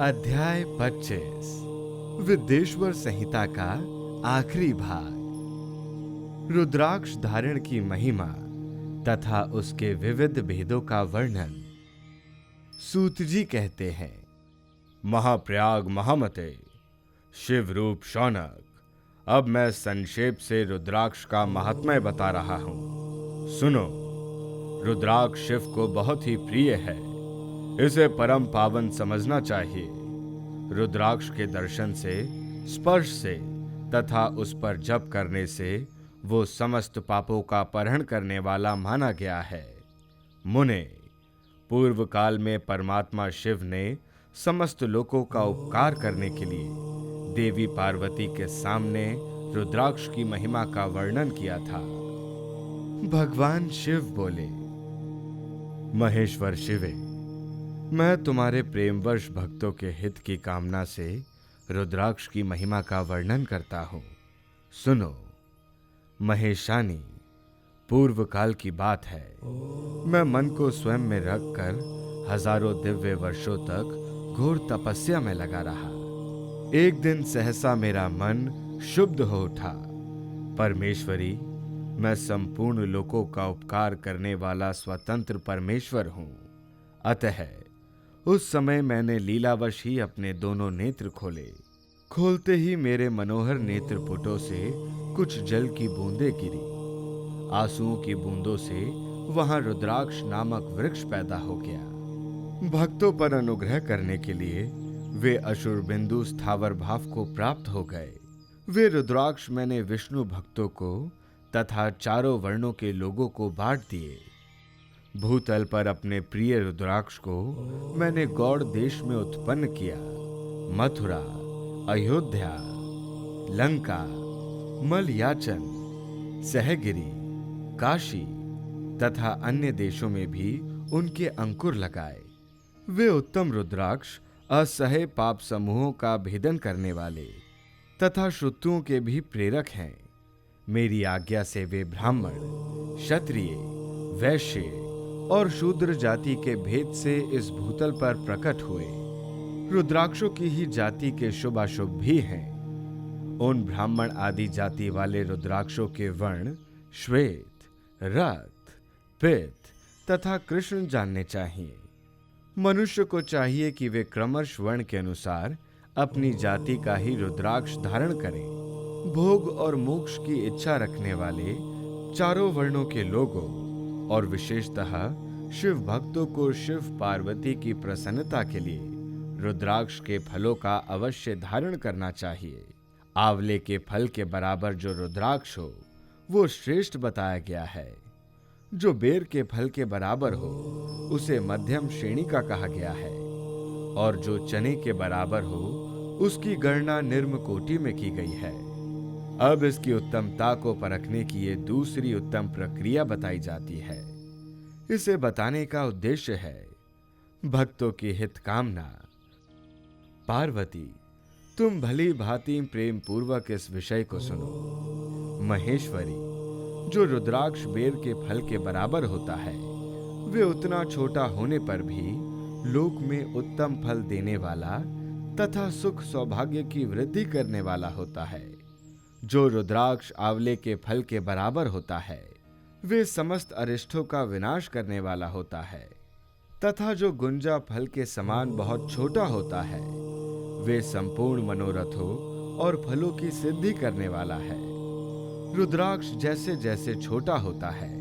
अध्याय 25 विद्येश्वर संहिता का आखिरी भाग। रुद्राक्ष धारण की महिमा तथा उसके विविध भेदों का वर्णन। सूत जी कहते हैं, महाप्रयाग महामते, शिव रूप शौनक, अब मैं संक्षेप से रुद्राक्ष का महात्म्य बता रहा हूं। सुनो, रुद्राक्ष शिव को बहुत ही प्रिय है, इसे परम पावन समझना चाहिए। रुद्राक्ष के दर्शन से, स्पर्श से तथा उस पर जप करने से वो समस्त पापों का अपहरण करने वाला माना गया है। मुने, पूर्व काल में परमात्मा शिव ने समस्त लोकों का उपकार करने के लिए देवी पार्वती के सामने रुद्राक्ष की महिमा का वर्णन किया था। भगवान शिव बोले, महेश्वर शिवे, मैं तुम्हारे प्रेमवश भक्तों के हित की कामना से रुद्राक्ष की महिमा का वर्णन करता हूं। सुनो। महेशानी, पूर्व काल की बात है। मैं मन को स्वयं में रखकर हजारों दिव्य वर्षों तक घोर तपस्या में लगा रहा। एक दिन सहसा मेरा मन शुद्ध हो उठा। परमेश्वरी, मैं संपूर्ण लोकों का उपकार करने वाला स्वतंत्र परमेश्वर हूं। अतः उस समय मैंने लीलावश ही अपने दोनों नेत्र खोले। खोलते ही मेरे मनोहर नेत्रपुटों से कुछ जल की बूंदें गिरी। आंसुओं की बूंदों से वहां रुद्राक्ष नामक वृक्ष पैदा हो गया। भक्तों पर अनुग्रह करने के लिए वे असुर बिंदु स्थावर भाव को प्राप्त हो गए। वे रुद्राक्ष मैंने विष्णु भक्तों को तथा चारों वर्णों के लोगों को बांट दिए। भूतल पर अपने प्रिय रुद्राक्ष को मैंने गौड़ देश में उत्पन्न किया। मथुरा, अयोध्या, लंका, मलयाचन, सहगिरी, काशी तथा अन्य देशों में भी उनके अंकुर लगाए। वे उत्तम रुद्राक्ष असह्य पाप समूहों का भेदन करने वाले तथा शत्रुओं के भी प्रेरक हैं। मेरी आज्ञा से वे ब्राह्मण, क्षत्रिय, वैश्य और शूद्र जाति के भेद से इस भूतल पर प्रकट हुए। रुद्राक्षों की ही जाति के शुभाशुभ भी हैं। उन ब्राह्मण आदि जाति वाले रुद्राक्षों के वर्ण श्वेत, रक्त, पित्त तथा कृष्ण जानने चाहिए। मनुष्य को चाहिए कि वे क्रमश वर्ण के अनुसार अपनी जाति का ही रुद्राक्ष धारण करें। भोग और मोक्ष की इच्छा रखने वाले चारों वर्णों के लोगों और विशेषतः शिव भक्तों को शिव पार्वती की प्रसन्नता के लिए रुद्राक्ष के फलों का अवश्य धारण करना चाहिए। आंवले के फल के बराबर जो रुद्राक्ष हो वो श्रेष्ठ बताया गया है। जो बेर के फल के बराबर हो उसे मध्यम श्रेणी का कहा गया है, और जो चने के बराबर हो उसकी गणना निम्न कोटि में की गई है। अब इसकी उत्तमता को परखने की ये दूसरी उत्तम प्रक्रिया बताई जाती है। इसे बताने का उद्देश्य है भक्तों की हित कामना। पार्वती, तुम भली भांति प्रेम पूर्वक इस विषय को सुनो। महेश्वरी, जो रुद्राक्ष बेर के फल के बराबर होता है वे उतना छोटा होने पर भी लोक में उत्तम फल देने वाला तथा सुख सौभाग्य की वृद्धि करने वाला होता है। जो रुद्राक्ष आंवले के फल के बराबर होता है वे समस्त अरिष्टों का विनाश करने वाला होता है, तथा जो गुंजा फल के समान बहुत छोटा होता है वे संपूर्ण मनोरथों और फलों की सिद्धि करने वाला है। रुद्राक्ष जैसे जैसे छोटा होता है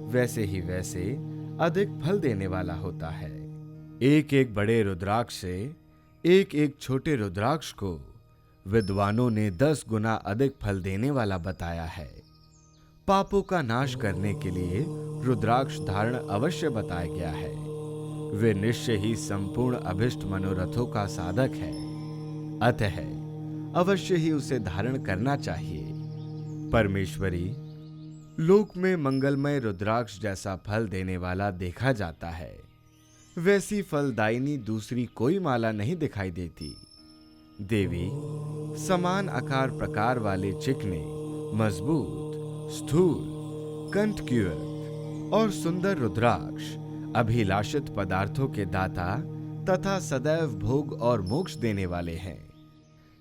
वैसे ही वैसे अधिक फल देने वाला होता है। एक एक बड़े रुद्राक्ष से एक एक छोटे रुद्राक्ष को विद्वानों ने 10 गुना अधिक फल देने वाला बताया है। पापों का नाश करने के लिए रुद्राक्ष धारण अवश्य बताया गया है। वे निश्चय ही संपूर्ण अभिष्ट मनोरथों का साधक है, अतः अवश्य ही उसे धारण करना चाहिए। परमेश्वरी, लोक में मंगलमय रुद्राक्ष जैसा फल देने वाला देखा जाता है, वैसी फलदायिनी दूसरी कोई माला नहीं दिखाई देती। देवी, समान आकार प्रकार वाले चिकने, मजबूत, स्थूल, कंठक्युक्त और सुंदर रुद्राक्ष अभिलाषित पदार्थों के दाता तथा सदैव भोग और मोक्ष देने वाले हैं।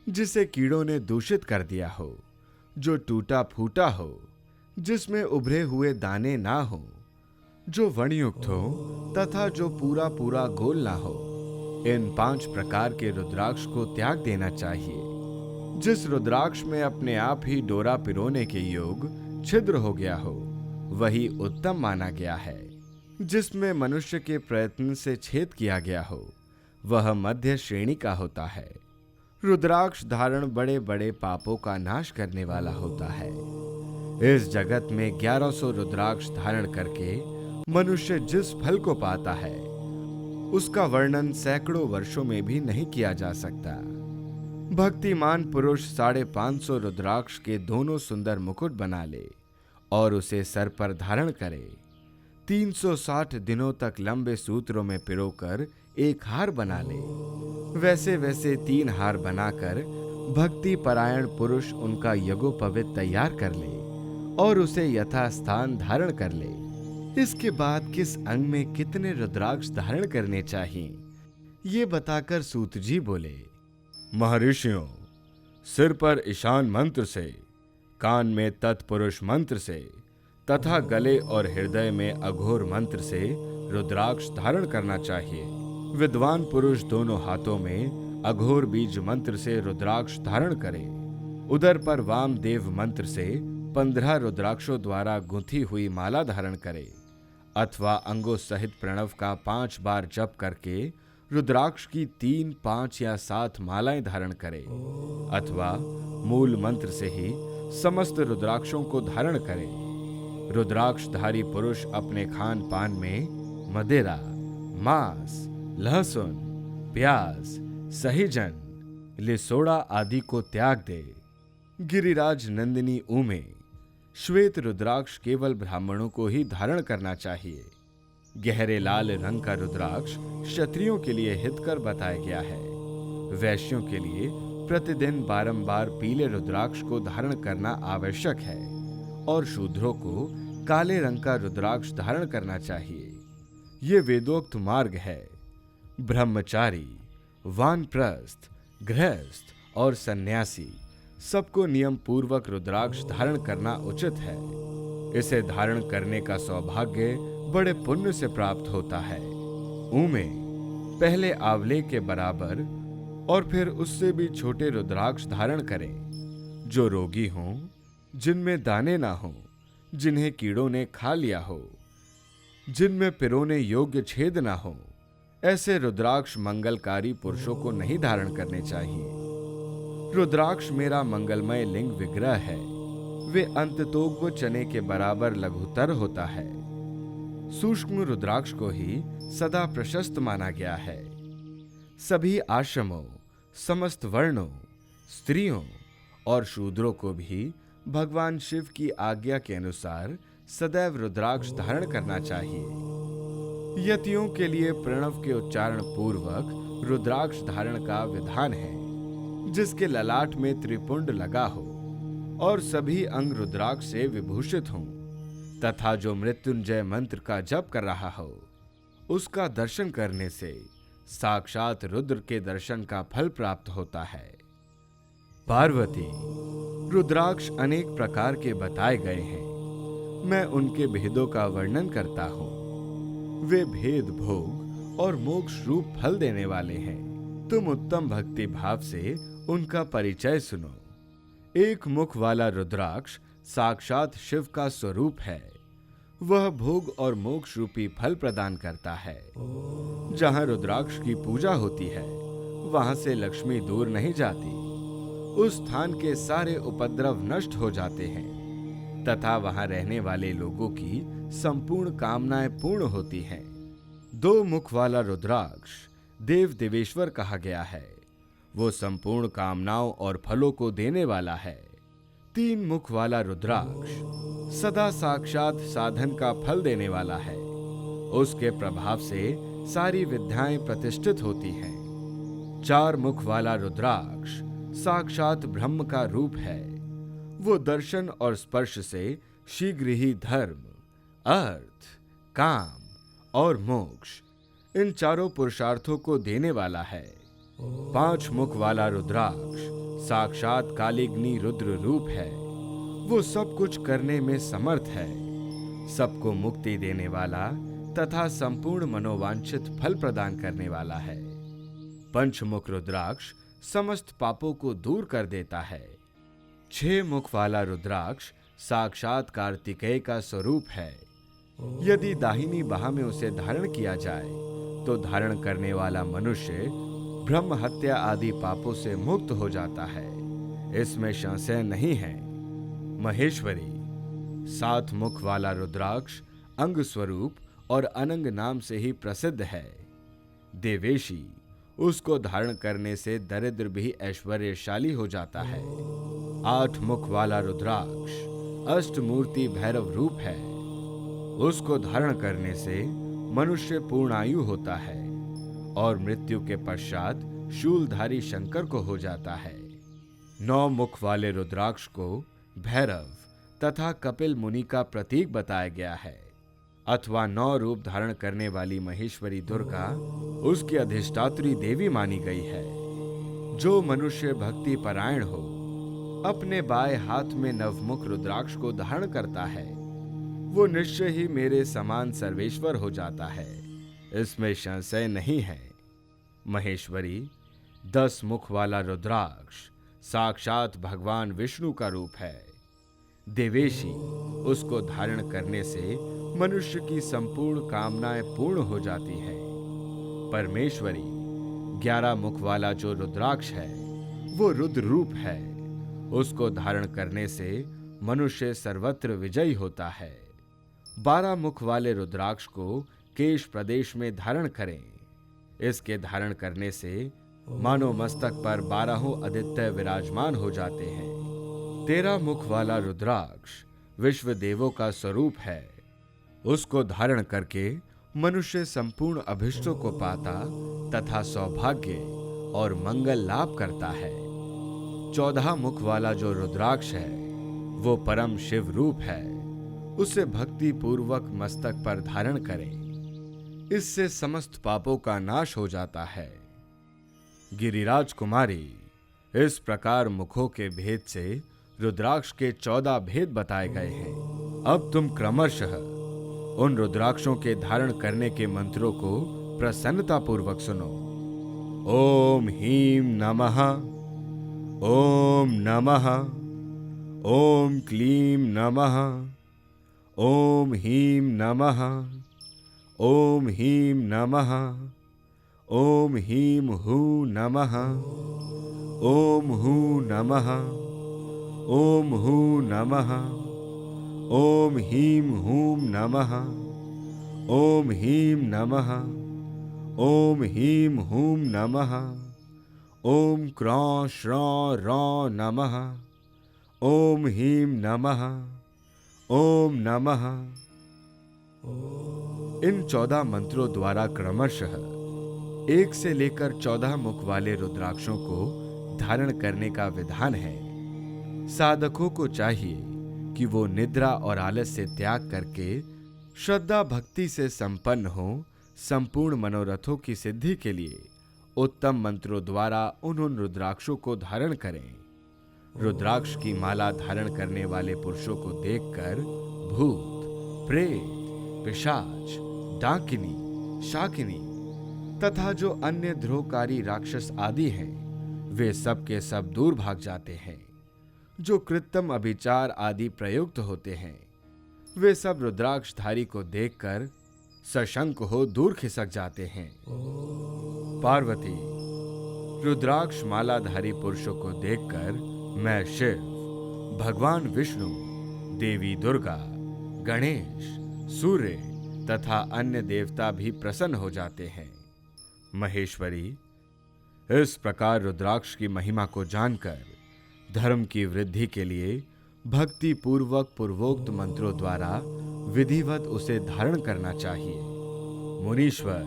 जिसे कीड़ों ने दूषित कर दिया हो, जो टूटा फूटा हो, जिसमें उभरे हुए दाने ना हो, जो वणयुक्त हो तथा जो पूरा पूरा गोल ना हो, इन 5 प्रकार के रुद्राक्ष को त्याग देना चाहिए। जिस रुद्राक्ष में अपने आप ही डोरा पिरोने के योग छिद्र हो गया हो, वही उत्तम माना गया है। जिसमें मनुष्य के प्रयत्न से छेद किया गया हो, वह मध्य श्रेणी का होता है। रुद्राक्ष धारण बड़े बड़े पापों का नाश करने वाला होता है। इस जगत में 1100 रुद्राक्ष धारण करके मनुष्य जिस फल को पाता है, उसका वर्णन सैकड़ों वर्षों में भी नहीं किया जा सकता। भक्तिमान पुरुष 550 रुद्राक्ष के दोनों सुंदर मुकुट बना ले और उसे सर पर धारण करे। 360 दिनों तक लंबे सूत्रों में पिरोकर एक हार बना ले। वैसे वैसे 3 हार बनाकर भक्ति परायण पुरुष उनका यज्ञोपवीत तैयार कर ले और उसे यथास्थान धारण कर ले। इसके बाद किस अंग में कितने रुद्राक्ष धारण करने चाहिए, ये बताकर सूत जी बोले, महर्षियों, सिर पर ईशान मंत्र से, कान में तत्पुरुष मंत्र से तथा गले और हृदय में अघोर मंत्र से रुद्राक्ष धारण करना चाहिए। विद्वान पुरुष दोनों हाथों में अघोर बीज मंत्र से रुद्राक्ष धारण करे। उदर पर वामदेव मंत्र से 15 रुद्राक्षों द्वारा गुंथी हुई माला धारण करे, अथवा अंगों सहित प्रणव का 5 बार जप करके रुद्राक्ष की 3, 5 या 7 मालाएं धारण करे, अथवा मूल मंत्र से ही समस्त रुद्राक्षों को धारण करे। रुद्राक्षधारी पुरुष अपने खान पान में मदिरा, मांस, लहसुन, प्याज, सहीजन, लिसोड़ा आदि को त्याग दे। गिरिराज नंदिनी ऊमे श्वेत रुद्राक्ष केवल ब्राह्मणों को ही धारण करना चाहिए। गहरे लाल रंग का रुद्राक्ष क्षत्रियों के लिए हितकर बताया गया है। वैश्यों के लिए प्रतिदिन बारंबार पीले रुद्राक्ष को धारण करना आवश्यक है और शूद्रों को काले रंग का रुद्राक्ष धारण करना चाहिए। ये वेदोक्त मार्ग है। ब्रह्मचारी, वानप्रस्थ, गृहस्थ और सन्यासी सबको नियम पूर्वक रुद्राक्ष धारण करना उचित है। इसे धारण करने का सौभाग्य बड़े पुण्य से प्राप्त होता है। ऊमे पहले आंवले के बराबर और फिर उससे भी छोटे रुद्राक्ष धारण करें। जो रोगी हों, जिनमें दाने ना हो, जिन्हें कीड़ों ने खा लिया हो, जिनमें पिरोने योग्य छेद ना हो, ऐसे रुद्राक्ष मंगलकारी पुरुषों को नहीं धारण करने चाहिए। रुद्राक्ष मेरा मंगलमय लिंग विग्रह है। वे अंततोग्व चने के बराबर लघुतर होता है। सूक्ष्म रुद्राक्ष को ही सदा प्रशस्त माना गया है। सभी आश्रमों, समस्त वर्णों, स्त्रियों और शूद्रों को भी भगवान शिव की आज्ञा के अनुसार सदैव रुद्राक्ष धारण करना चाहिए। यतियों के लिए प्रणव के उच्चारण पूर्वक रुद्राक्ष धारण का विधान है, जिसके ललाट में त्रिपुंड लगा हो और सभी अंग रुद्राक्ष से विभूषित हों, तथा जो मृत्युंजय मंत्र का जप कर रहा हो, उसका दर्शन करने से साक्षात रुद्र के दर्शन का फल प्राप्त होता है। पार्वती, रुद्राक्ष अनेक प्रकार के बताए गए हैं। मैं उनके भेदों का वर्णन करता हूं। वे भेद भोग और मोक्ष रूप फल देने वाले हैं। तुम उत्तम भक्ति भाव से उनका परिचय सुनो। एक मुख वाला रुद्राक्ष साक्षात शिव का स्वरूप है। वह भोग और मोक्ष रूपी फल प्रदान करता है। जहां रुद्राक्ष की पूजा होती है, वहां से लक्ष्मी दूर नहीं जाती। उस स्थान के सारे उपद्रव नष्ट हो जाते हैं तथा वहां रहने वाले लोगों की संपूर्ण कामनाएं पूर्ण होती हैं। 2 मुख वाला रुद्राक्ष देव देवेश्वर कहा गया है। वो संपूर्ण कामनाओं और फलों को देने वाला है। 3 मुख वाला रुद्राक्ष सदा साक्षात साधन का फल देने वाला है। उसके प्रभाव से सारी विद्याएं प्रतिष्ठित होती हैं। 4 मुख वाला रुद्राक्ष साक्षात ब्रह्म का रूप है। वो दर्शन और स्पर्श से शीघ्र ही धर्म, अर्थ, काम और मोक्ष इन चारों पुरुषार्थों को देने वाला है। 5 मुख वाला रुद्राक्ष साक्षात कालिग्नि रुद्र रूप है। वो सब कुछ करने में समर्थ है, सबको मुक्ति देने वाला तथा संपूर्ण मनोवांछित फल प्रदान करने वाला है। पंचमुख रुद्राक्ष समस्त पापों को दूर कर देता है। 6 मुख वाला रुद्राक्ष साक्षात कार्तिकेय का स्वरूप है। यदि दाहिनी बाह में उसे धारण किया जाए तो धारण करने वाला मनुष्य ब्रह्म हत्या आदि पापों से मुक्त हो जाता है, इसमें संशय नहीं है। महेश्वरी 7 मुख वाला रुद्राक्ष अंग स्वरूप और अनंग नाम से ही प्रसिद्ध है। देवेशी उसको धारण करने से दरिद्र भी ऐश्वर्यशाली हो जाता है। 8 मुख वाला रुद्राक्ष अष्टमूर्ति भैरव रूप है। उसको धारण करने से मनुष्य पूर्णायु होता है और मृत्यु के पश्चात शूलधारी शंकर को हो जाता है। 9 मुख वाले रुद्राक्ष को भैरव तथा कपिल मुनि का प्रतीक बताया गया है, अथवा 9 रूप धारण करने वाली महेश्वरी दुर्गा उसकी अधिष्ठात्री देवी मानी गई है। जो मनुष्य भक्ति परायण हो, अपने बाएं हाथ में नवमुख रुद्राक्ष को धारण करता है, वो निश्चय ही मेरे समान सर्वेश्वर हो जाता है, इसमें संशय नहीं है। महेश्वरी 10 मुख वाला रुद्राक्ष साक्षात भगवान विष्णु का रूप है। देवेशी उसको धारण करने से मनुष्य की संपूर्ण कामनाएं पूर्ण हो जाती हैं। परमेश्वरी 11 मुख वाला जो रुद्राक्ष है वो रुद्र रूप है। उसको धारण करने से मनुष्य सर्वत्र विजयी होता है। 12 मुख वाले रुद्राक्ष को केश प्रदेश में धारण करें। इसके धारण करने से मानो मस्तक पर 12 आदित्य विराजमान हो जाते हैं। 13 मुख वाला रुद्राक्ष विश्व देवों का स्वरूप है। उसको धारण करके मनुष्य संपूर्ण अभिष्टों को पाता तथा सौभाग्य और मंगल लाभ करता है। 14 मुख वाला जो रुद्राक्ष है वो परम शिव रूप है। उसे भक्ति पूर्वक मस्तक पर धारण करें, इससे समस्त पापों का नाश हो जाता है। गिरिराज कुमारी, इस प्रकार मुखों के भेद से रुद्राक्ष के 14 भेद बताए गए हैं। अब तुम क्रमशः उन रुद्राक्षों के धारण करने के मंत्रों को प्रसन्नता पूर्वक सुनो। ओम ह्रीं नमः, ओम नमः, ओम क्लीं नमः, ओम ह्रीं नमः, ओम ह्रीं नमः, ओम ह्रीं हूं नमः, ओम हूं नमः, ओम हूं नमः, ओम ह्रीं हूं नमः, ओम ह्रीं नमः, ओम ह्रीं हूं नमः, ओम क्रों श्रों रौं नमः, ओम ह्रीं नमः, ओम नमः। इन 14 मंत्रों द्वारा क्रमशः 1 से लेकर 14 मुख वाले रुद्राक्षों को धारण करने का विधान है। साधकों को चाहिए कि वो निद्रा और आलस से त्याग करके श्रद्धा भक्ति से संपन्न हो संपूर्ण मनोरथों की सिद्धि के लिए उत्तम मंत्रों द्वारा उन रुद्राक्षों को धारण करें। रुद्राक्ष की माला धारण करने वाले पुरुषों को देखकर भूत, प्रेत, पिशाच, डाकिनी, शाकिनी तथा जो अन्य द्रोहकारी राक्षस आदि हैं, वे सब के सब दूर भाग जाते हैं। जो कृत्रिम अभिचार आदि प्रयुक्त होते हैं, वे सब रुद्राक्षधारी को देखकर सशंक हो दूर खिसक जाते हैं। पार्वती, रुद्राक्ष मालाधारी पुरुषों को देखकर मैं शिव, भगवान विष्णु, देवी दुर्गा, गणेश, सूर्य तथा अन्य देवता भी प्रसन्न हो जाते हैं। महेश्वरी, इस प्रकार रुद्राक्ष की महिमा को जानकर धर्म की वृद्धि के लिए भक्ति पूर्वक पूर्वोक्त मंत्रों द्वारा विधिवत उसे धारण करना चाहिए। मुनीश्वर,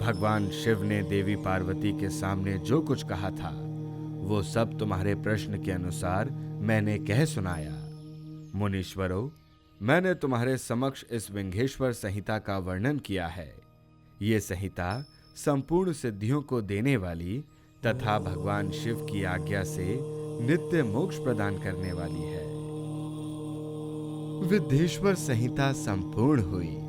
भगवान शिव ने देवी पार्वती के सामने जो कुछ कहा था वो सब तुम्हारे प्रश्न के अनुसार मैंने कह सुनाया। मुनीश्वरों, मैंने तुम्हारे समक्ष इस विंघेश्वर संहिता का वर्णन किया है। ये संहिता संपूर्ण सिद्धियों को देने वाली तथा भगवान शिव की आज्ञा से नित्य मोक्ष प्रदान करने वाली है। विद्येश्वर संहिता संपूर्ण हुई।